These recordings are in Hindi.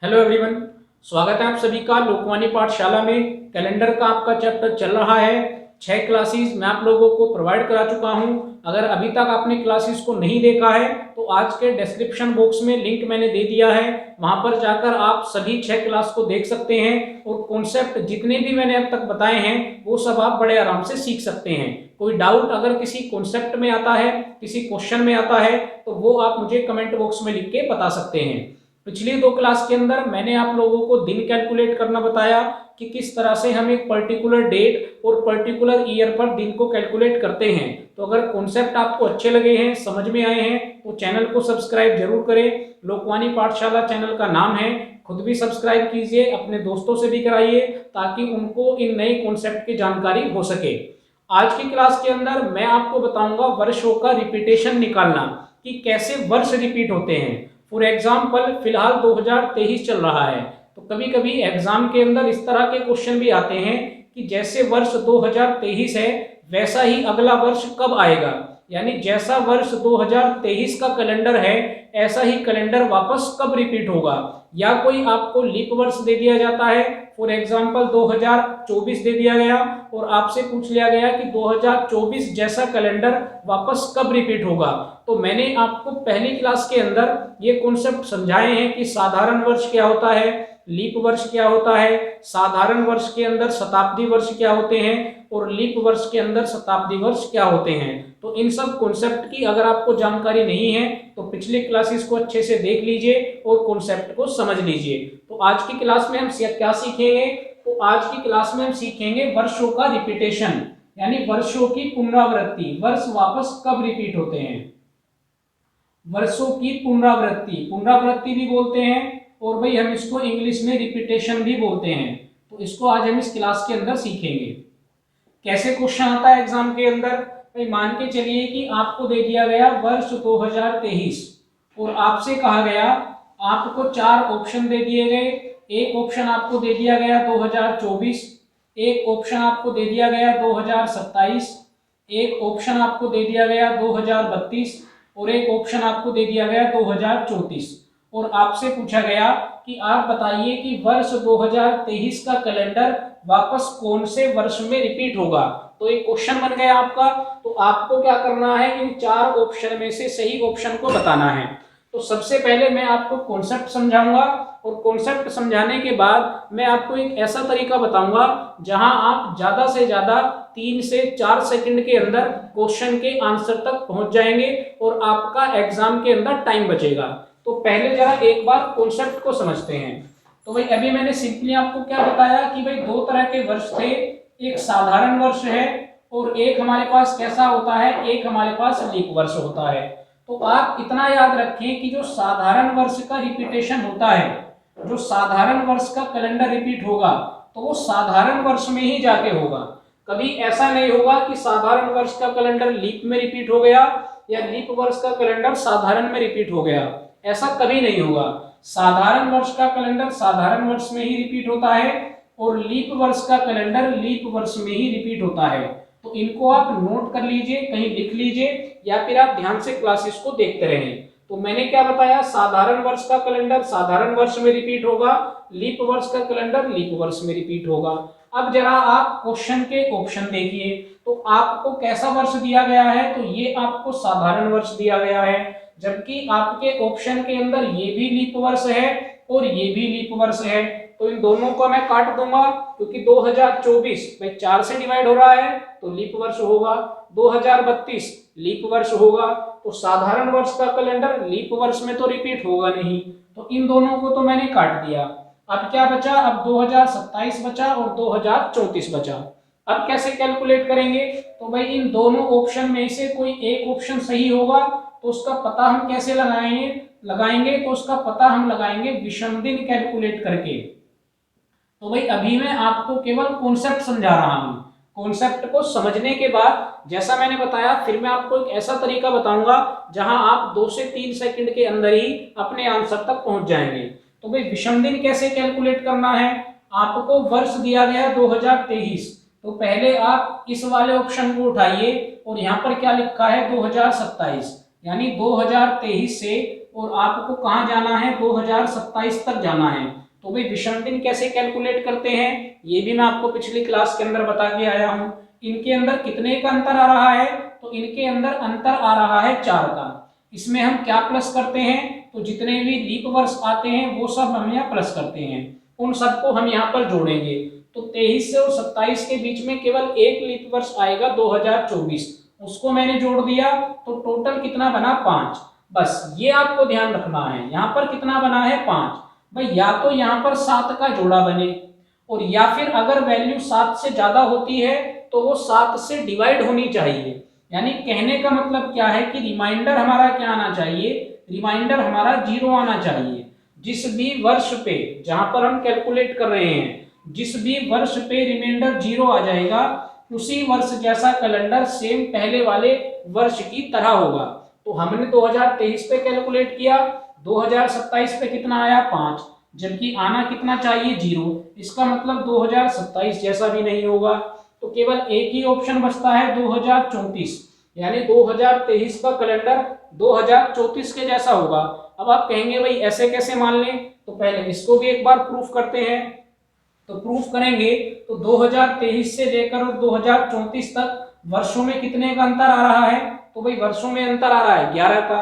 हेलो एवरीवन, स्वागत है आप सभी का लोकवाणी पाठशाला में। कैलेंडर का आपका चैप्टर चल रहा है। 6 क्लासेस मैं आप लोगों को प्रोवाइड करा चुका हूं। अगर अभी तक आपने क्लासेस को नहीं देखा है तो आज के डिस्क्रिप्शन बॉक्स में लिंक मैंने दे दिया है, वहां पर जाकर आप सभी 6 क्लास को देख सकते हैं और कॉन्सेप्ट जितने भी मैंने अब तक बताए हैं वो सब आप बड़े आराम से सीख सकते हैं। कोई डाउट अगर किसी कॉन्सेप्ट में आता है, किसी क्वेश्चन में आता है तो वो आप मुझे कमेंट बॉक्स में लिख के बता सकते हैं। पिछली 2 क्लास के अंदर मैंने आप लोगों को दिन कैलकुलेट करना बताया कि किस तरह से हम एक पर्टिकुलर डेट और पर्टिकुलर ईयर पर दिन को कैलकुलेट करते हैं। तो अगर कॉन्सेप्ट आपको अच्छे लगे हैं, समझ में आए हैं तो चैनल को सब्सक्राइब जरूर करें। लोकवाणी पाठशाला चैनल का नाम है, खुद भी सब्सक्राइब कीजिए, अपने दोस्तों से भी कराइए ताकि उनको इन नए कॉन्सेप्ट की जानकारी हो सके। आज की क्लास के अंदर मैं आपको बताऊंगा वर्षों का रिपीटेशन निकालना, कि कैसे वर्ष रिपीट होते हैं। फॉर एग्जाम्पल फिलहाल 2023 चल रहा है तो कभी कभी एग्जाम के अंदर इस तरह के क्वेश्चन भी आते हैं कि जैसे वर्ष 2023 है वैसा ही अगला वर्ष कब आएगा, यानी जैसा वर्ष 2023 का कैलेंडर है ऐसा ही कैलेंडर वापस कब रिपीट होगा। या कोई आपको लीप वर्ष दे दिया जाता है, फॉर एग्जाम्पल 2024 दे दिया गया और आपसे पूछ लिया गया कि 2024 जैसा कैलेंडर वापस कब रिपीट होगा। तो मैंने आपको पहली क्लास के अंदर ये कॉन्सेप्ट समझाए हैं कि साधारण वर्ष क्या होता है, लीप वर्ष क्या होता है, साधारण वर्ष के अंदर शताब्दी वर्ष क्या होते हैं और लीप वर्ष के अंदर शताब्दी वर्ष क्या होते हैं। तो इन सब कॉन्सेप्ट की अगर आपको जानकारी नहीं है तो पिछली क्लासेस को अच्छे से देख लीजिए और कॉन्सेप्ट को समझ लीजिए। तो आज की क्लास में हम क्या सीखेंगे, तो आज की क्लास में हम सीखेंगे वर्षों का रिपीटेशन, यानी वर्षों की पुनरावृत्ति। वर्ष वापस कब रिपीट होते हैं, वर्षों की पुनरावृत्ति, पुनरावृत्ति भी बोलते हैं और भाई हम इसको इंग्लिश में रिपीटेशन भी बोलते हैं। तो इसको आज हम इस क्लास के अंदर सीखेंगे। कैसे क्वेश्चन आता है एग्जाम के अंदर, भाई मान के चलिए कि आपको दे दिया गया वर्ष 2023 और आपसे कहा गया, आपको 4 ऑप्शन दे दिए गए। एक ऑप्शन आपको दे दिया गया 2024, एक ऑप्शन आपको दे दिया गया 2027, एक ऑप्शन आपको दे दिया गया 2032 और एक ऑप्शन आपको दे दिया गया 2034। और आपसे पूछा गया कि आप बताइए कि वर्ष 2023 का कैलेंडर वापस कौन से वर्ष में रिपीट होगा। तो एक क्वेश्चन बन गया आपका। तो आपको क्या करना है, इन 4 ऑप्शन में से सही ऑप्शन को बताना है। तो सबसे पहले मैं आपको कॉन्सेप्ट समझाऊंगा और कॉन्सेप्ट समझाने के बाद मैं आपको एक ऐसा तरीका बताऊंगा जहां आप ज्यादा से ज्यादा 3 से 4 सेकंड के अंदर क्वेश्चन के आंसर तक पहुंच जाएंगे और आपका एग्जाम के अंदर टाइम बचेगा। तो पहले जरा एक बार कॉन्सेप्ट को समझते हैं। तो भाई अभी मैंने सिंपली आपको क्या बताया कि भाई 2 तरह के वर्ष थे, एक साधारण वर्ष है और एक हमारे पास कैसा होता है, एक हमारे पास लीप वर्ष होता है। तो आप इतना याद रखें कि जो साधारण वर्ष का रिपीटेशन होता है, जो साधारण वर्ष का कैलेंडर रिपीट होगा तो वो साधारण वर्ष में ही जाके होगा। कभी ऐसा नहीं होगा कि साधारण वर्ष का कैलेंडर लीप में रिपीट हो गया या लीप वर्ष का कैलेंडर साधारण में रिपीट हो गया, ऐसा कभी नहीं होगा। साधारण वर्ष का कैलेंडर साधारण वर्ष में ही रिपीट होता है और लीप वर्ष का कैलेंडर लीप वर्ष में ही रिपीट होता है। तो इनको आप नोट कर लीजिए, कहीं लिख लीजिए या फिर आप ध्यान से क्लासेस को देखते रहें। तो मैंने क्या बताया, साधारण वर्ष का कैलेंडर साधारण वर्ष में रिपीट होगा, लीप वर्ष का कैलेंडर लीप वर्ष में रिपीट होगा। अब जरा आप क्वेश्चन के ऑप्शन देखिए। तो आपको कैसा वर्ष दिया गया है, तो ये आपको साधारण वर्ष दिया गया है, जबकि आपके ऑप्शन के अंदर ये भी लीप वर्ष है और ये भी लीप वर्ष है। तो इन दोनों को मैं काट दूंगा क्योंकि 2024 भाई 4 से डिवाइड हो रहा है तो लीप वर्ष होगा, 2032 लीप वर्ष होगा। तो साधारण वर्ष का कैलेंडर लीप वर्ष में तो रिपीट होगा नहीं, तो इन दोनों को तो मैंने काट दिया। अब क्या बचा, अब 2027 बचा और 2034 बचा। अब कैसे कैलकुलेट करेंगे, तो भाई इन दोनों ऑप्शन में से कोई एक ऑप्शन सही होगा तो उसका पता हम कैसे लगाएंगे तो उसका पता हम लगाएंगे विषम दिन कैलकुलेट करके। तो भाई अभी मैं आपको केवल कॉन्सेप्ट समझा रहा हूं। कॉन्सेप्ट को समझने के बाद जैसा मैंने बताया फिर मैं आपको एक ऐसा तरीका बताऊंगा जहां आप 2 से 3 सेकंड के अंदर ही अपने आंसर तक पहुंच जाएंगे। तो भाई विषम दिन कैसे कैलकुलेट करना है, आपको वर्ष दिया गया 2023, तो पहले आप इस वाले ऑप्शन को उठाइए और यहाँ पर क्या लिखा है 2027, यानी 2023 से और आपको कहाँ जाना है, 2027 तक जाना है। तो भाई विषम दिन कैसे कैलकुलेट करते हैं ये भी मैं आपको पिछली क्लास के अंदर बता के आया हूँ। इनके अंदर कितने का अंतर आ रहा है, तो इनके अंदर अंतर आ रहा है 4 का। इसमें हम क्या प्लस करते हैं, तो जितने भी लीप वर्ष आते हैं वो सब हम यहाँ प्लस करते हैं, उन सबको हम यहाँ पर जोड़ेंगे। तो 23 से और 27 के बीच में केवल एक लीप वर्ष आएगा 2024, उसको मैंने जोड़ दिया तो टोटल कितना बना 5। बस ये आपको ध्यान रखना है, यहाँ पर कितना बना है 5। भाई या तो यहाँ पर 7 का जोड़ा बने, और या फिर अगर वैल्यू 7 से ज्यादा होती है तो वो 7 से डिवाइड होनी चाहिए। यानी कहने का मतलब क्या है कि रिमाइंडर हमारा क्या आना चाहिए, रिमाइंडर हमारा 0 आना चाहिए। जिस भी वर्ष पे, जहां पर हम कैलकुलेट कर रहे हैं, जिस भी वर्ष पे रिमाइंडर 0 आ जाएगा उसी वर्ष जैसा कैलेंडर सेम पहले वाले वर्ष की तरह होगा। तो हमने 2023 पे कैलकुलेट किया, 2027 पे कितना आया 5, जबकि आना कितना चाहिए 0, इसका मतलब 2027 जैसा भी नहीं होगा। तो केवल एक ही ऑप्शन बचता है 2034, यानी 2023 का कैलेंडर 2034 के जैसा होगा। अब आप कहेंगे भाई ऐसे कैसे मान लें, तो पहले इसको भी एक बार प्रूफ करते हैं। तो प्रूफ करेंगे तो 2023 से लेकर 2034 तक वर्षों में कितने का अंतर आ रहा है, तो भाई वर्षों में अंतर आ रहा है 11 का।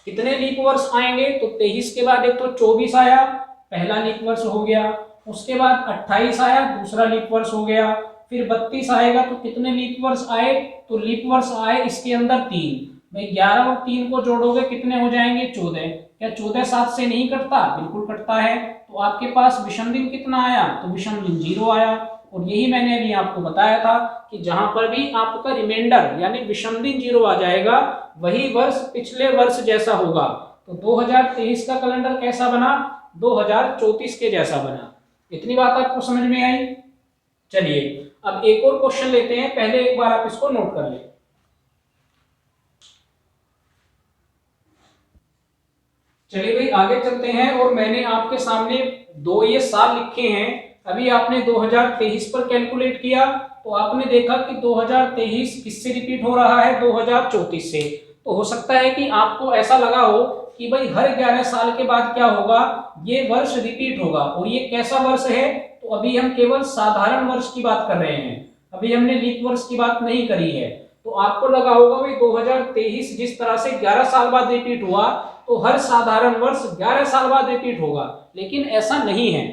कितने लीप वर्ष आएंगे, तो 23 के बाद एक तो 24 आया, पहला लीप वर्ष हो गया, उसके बाद 28 आया, दूसरा लीप वर्ष हो गया, फिर 32 आएगा तो कितने लीप वर्ष आए, तो लीप वर्ष आए इसके अंदर 3। भाई 11 और 3 को जोड़ोगे कितने हो जाएंगे 14। क्या 14 7 से नहीं कटता, बिल्कुल कटता है। तो आपके पास विषम दिन कितना आया, तो विषम दिन 0 आया। और यही मैंने अभी आपको बताया था कि जहां पर भी आपका रिमाइंडर यानी विषम दिन 0 आ जाएगा वही वर्ष पिछले वर्ष जैसा होगा। तो 2023 का कैलेंडर कैसा बना, 2034 के जैसा बना। इतनी बात आपको समझ में आई। चलिए अब एक और क्वेश्चन लेते हैं, पहले एक बार आप इसको नोट कर ले। चलिए भाई आगे चलते हैं, और मैंने आपके सामने दो ये साल लिखे हैं। अभी आपने 2023 पर कैलकुलेट किया तो आपने देखा कि 2023 किससे रिपीट हो रहा है, 2034 से। तो हो सकता है कि आपको ऐसा लगा हो कि भाई हर 11 साल के बाद क्या होगा, ये वर्ष रिपीट होगा। और ये कैसा वर्ष है, तो अभी हम केवल साधारण वर्ष की बात कर रहे हैं, अभी हमने लीप वर्ष की बात नहीं करी है। तो आपको लगा होगा भाई 2023 जिस तरह से 11 साल बाद रिपीट हुआ तो हर साधारण वर्ष 11 साल बाद रिपीट होगा, लेकिन ऐसा नहीं है।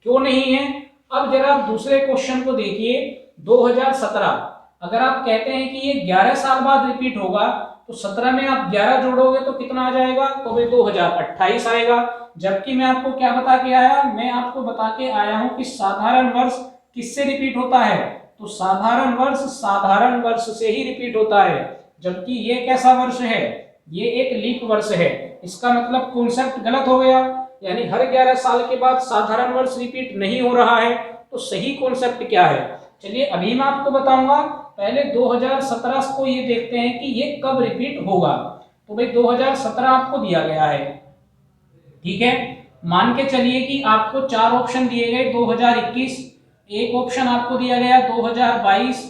क्यों नहीं है, अब जरा आप दूसरे क्वेश्चन को देखिए। 2017, अगर आप कहते हैं कि ये 11 साल बाद रिपीट होगा तो 17 में आप 11 जोड़ोगे तो कितना आ जाएगा, तो भाई 2028 आएगा। जबकि मैं आपको क्या बता के आया, मैं आपको बता के आया हूं कि साधारण वर्ष किससे रिपीट होता है, तो साधारण वर्ष से ही रिपीट होता है। जबकि ये कैसा वर्ष है, ये एक लीप वर्ष है। इसका मतलब कॉन्सेप्ट गलत हो गया, यानी हर 11 साल के बाद साधारण वर्ष रिपीट नहीं हो रहा है। तो सही कॉन्सेप्ट क्या है, चलिए अभी मैं आपको बताऊंगा। पहले 2017 को ये देखते हैं कि ये कब रिपीट होगा। तो भाई 2017 आपको दिया गया है, ठीक है। मान के चलिए कि आपको 4 ऑप्शन दिए गए 2021, एक ऑप्शन आपको दिया गया 2022,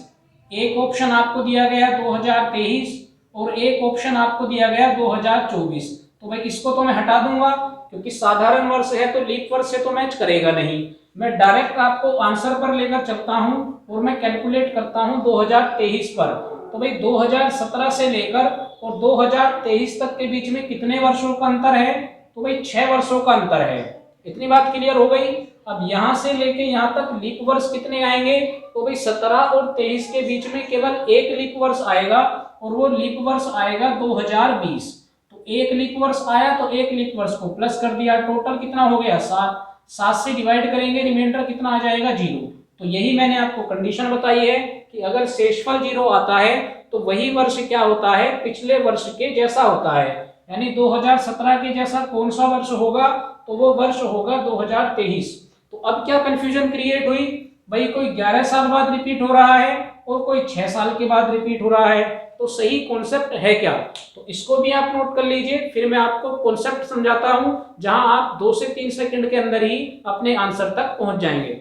एक ऑप्शन आपको दिया गया 2023 और एक ऑप्शन आपको दिया गया 2024। तो भाई इसको तो मैं हटा दूंगा क्योंकि साधारण वर्ष है तो लीप वर्ष से तो मैच करेगा नहीं। मैं डायरेक्ट आपको आंसर पर लेकर चलता हूं और मैं कैलकुलेट करता हूं 2023 पर। तो भाई 2017 से लेकर और 2023 तक के बीच में कितने वर्षों का अंतर है, तो भाई 6 वर्षों का अंतर है। इतनी बात क्लियर हो गई। अब यहां से लेके यहां तक लीप वर्ष कितने आएंगे, तो भाई 17 और 23 के बीच में केवल एक लीप वर्ष आएगा और वो लीप वर्ष आएगा 2020। तो एक लीप वर्ष आया तो एक लीप वर्ष को प्लस कर दिया, टोटल कितना हो गया 7। 7 से डिवाइड करेंगे रिमाइंडर कितना आ जाएगा 0। तो यही मैंने आपको कंडीशन बताई है कि अगर शेषफल 0 आता है तो वही वर्ष क्या होता है, पिछले वर्ष के जैसा होता है। यानी 2017 के जैसा कौन सा वर्ष होगा, तो वो वर्ष होगा 2023। तो अब क्या कंफ्यूजन क्रिएट हुई, भाई कोई 11 साल बाद रिपीट हो रहा है और कोई 6 साल के बाद रिपीट हो रहा है, तो सही कॉन्सेप्ट है क्या। तो इसको भी आप नोट कर लीजिए, फिर मैं आपको कॉन्सेप्ट समझाता हूं जहां आप 2 से 3 सेकंड के अंदर ही अपने आंसर तक पहुंच जाएंगे।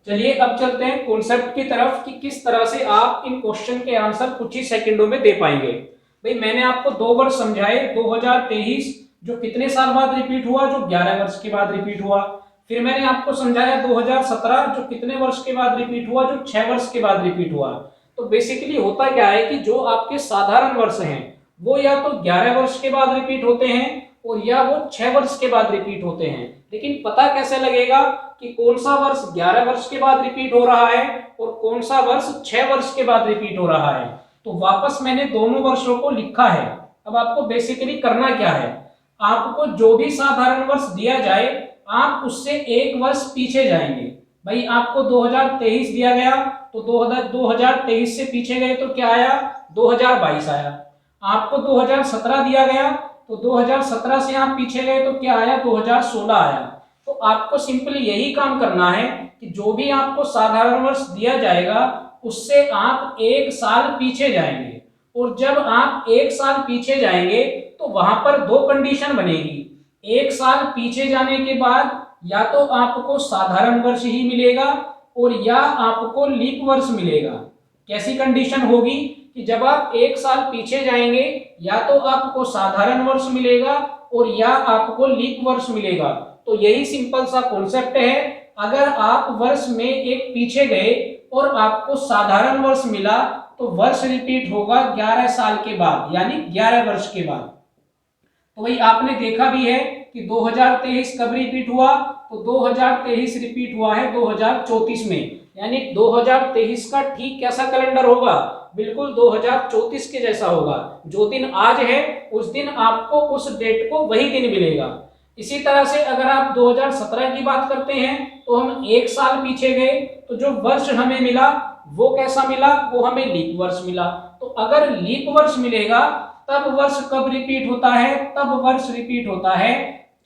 चलिए अब चलते हैं कॉन्सेप्ट की तरफ कि किस तरह से आप इन क्वेश्चन के आंसर कुछ ही सेकंडों में दे पाएंगे। भाई मैंने आपको 2 वर्ष समझाए, 2023 जो कितने साल बाद रिपीट हुआ, जो 11 वर्ष के बाद रिपीट हुआ। फिर मैंने आपको समझाया 2017 जो कितने वर्ष के बाद रिपीट हुआ, जो 6 वर्ष के बाद रिपीट हुआ। तो बेसिकली होता क्या है कि जो आपके साधारण वर्ष हैं वो या तो 11 वर्ष के बाद रिपीट होते हैं और या वो 6 वर्ष के बाद रिपीट होते हैं। लेकिन पता कैसे लगेगा कि कौन सा वर्ष 11 वर्ष के बाद रिपीट हो रहा है और कौन सा वर्ष 6 वर्ष के बाद रिपीट हो रहा है? तो वापस मैंने दोनों वर्षों को लिखा है। अब आपको बेसिकली करना क्या है, आपको जो भी साधारण वर्ष दिया जाए आप उससे एक वर्ष पीछे जाएंगे। भाई आपको 2023 दिया गया तो 2023 से पीछे गए तो क्या आया, 2022 आया। आपको 2017 दिया गया तो 2017 से आप पीछे गए तो क्या आया, 2016 आया। तो आपको सिंपली यही काम करना है कि जो भी आपको साधारण वर्ष दिया जाएगा उससे आप एक साल पीछे जाएंगे। और जब आप एक साल पीछे जाएंगे तो वहां पर दो कंडीशन बनेगी। एक साल पीछे जाने के बाद या तो आपको साधारण वर्ष ही मिलेगा और या आपको लीप वर्ष मिलेगा। कैसी कंडीशन होगी कि जब आप एक साल पीछे जाएंगे या तो आपको साधारण वर्ष मिलेगा और या आपको लीप वर्ष मिलेगा। तो यही सिंपल सा कॉन्सेप्ट है। अगर आप वर्ष में एक पीछे गए और आपको साधारण वर्ष मिला तो वर्ष रिपीट होगा 11 साल के बाद, यानी 11 वर्ष के बाद। तो वही आपने देखा भी है कि 2023 कब रिपीट हुआ, तो 2023 रिपीट हुआ है 2034 में। यानी 2023 का ठीक कैसा कैलेंडर होगा, बिल्कुल 2034 के जैसा होगा। जो दिन आज है उस दिन आपको उस डेट को वही दिन मिलेगा। इसी तरह से अगर आप 2017 की बात करते हैं तो हम एक साल पीछे गए तो जो वर्ष हमें मिला वो कैसा मिला, वो हमें लीप वर्ष मिला। तो अगर लीप वर्ष मिलेगा तब वर्ष कब रिपीट होता है, तब वर्ष रिपीट होता है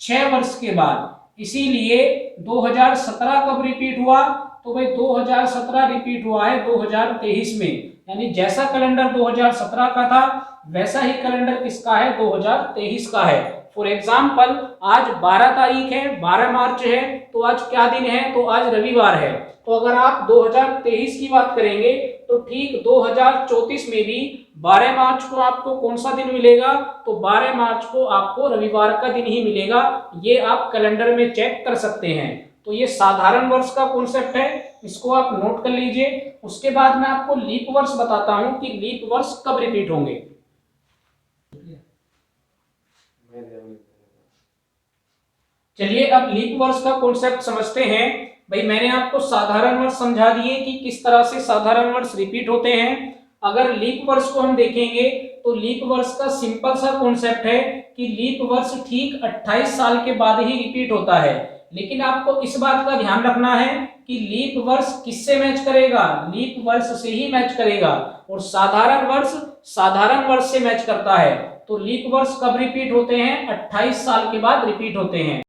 6 वर्ष के बाद। इसीलिए 2017 कब रिपीट हुआ, तो भाई 2017 रिपीट हुआ है 2023 में। यानी जैसा कैलेंडर 2017 का था वैसा ही कैलेंडर किसका है, 2023 का है। फॉर एग्जाम्पल आज 12 तारीख है, 12 मार्च है, तो आज क्या दिन है, तो आज रविवार है। तो अगर आप 2023 की बात करेंगे तो ठीक 2034 में भी 12 मार्च को आपको कौन सा दिन मिलेगा, तो 12 मार्च को आपको रविवार का दिन ही मिलेगा। ये आप कैलेंडर में चेक कर सकते हैं। तो ये साधारण वर्ष का कॉन्सेप्ट है, इसको आप नोट कर लीजिए। उसके बाद मैं आपको लीप वर्ष बताता हूं कि लीप वर्ष कब रिपीट होंगे। चलिए अब लीप वर्ष का कॉन्सेप्ट समझते हैं। भाई मैंने आपको साधारण वर्ष समझा दिए कि किस तरह से साधारण वर्ष रिपीट होते हैं। अगर लीप वर्ष को हम देखेंगे तो लीप वर्ष का सिंपल सा कॉन्सेप्ट है कि लीप वर्ष ठीक 28 साल के बाद ही रिपीट होता है। लेकिन आपको इस बात का ध्यान रखना है कि लीप वर्ष किससे मैच करेगा, लीप वर्ष से ही मैच करेगा। और साधारण वर्ष साधारण वर्ष से मैच करता है। तो लीप वर्ष कब रिपीट होते हैं, 28 साल के बाद रिपीट होते हैं।